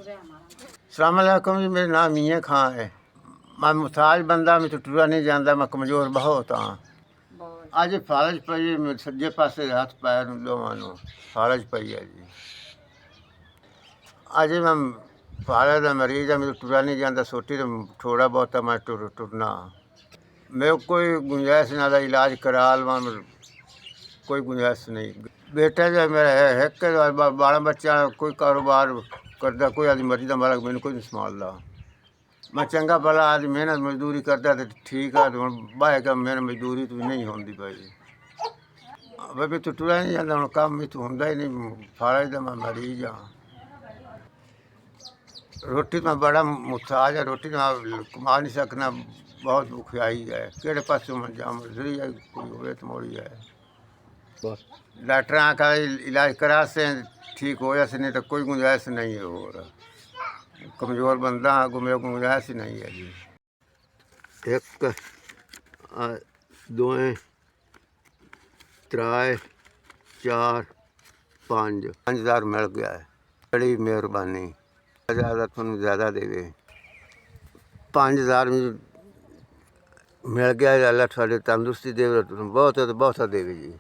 सलामकुम जी, मेरा नाम मियाँ खां है। मैं मुहताज बंदा, मैं तो टुरा नहीं जाता, मैं कमज़ोर बहुत हाँ। अज फालज पई है, सज्जे पासे हथ पैर दोवां नूं फालज पई है जी। अज मैं फालज का मरीज है, मैं तो टुरा नहीं जाता, सोटी तो थोड़ा बहुत मैं टुरना। मेरे कोई गुंजाइश ना दा इलाज करा लवां, कोई गुंजाइश नहीं। बेटा जो मेरा है एक बारह बच्चा, कोई कारोबार करता, कोई आदमी मर्जी का मालक, मैंने कोई नहीं संभालता। मैं चंगा भला आज मेहनत मजदूरी करता तो ठीक है, हम बाह का मेहनत मजदूरी तो नहीं होती भाई। भाई तो टुरा नहीं जाता हूँ, काम में तो होंगे ही नहीं। फालज का मैं मरीज हाँ। रोटी तो मैं बड़ा मुहताज है, रोटी तो मैं कमा नहीं सकना, बहुत भुखियाई है। किहड़े पासों मैं जा, मजदूरी है कोई होवे तो मोड़ी है। डॉक्टर का इलाज करा से ठीक हो से, नहीं तो कोई गुंजाइश नहीं है। और कमज़ोर बंदा हाँ, मेरे को गुंजाइश ही नहीं है जी। एक दो त्रै चार पाँच 5,000 मिल गया है। बड़ी मेहरबानी, ज़्यादा थोड़ा ज़्यादा देवे। 5,000 मिल गया, अल्लाह थोड़ी तंदुरुस्ती देवे, बहुत देवे जी।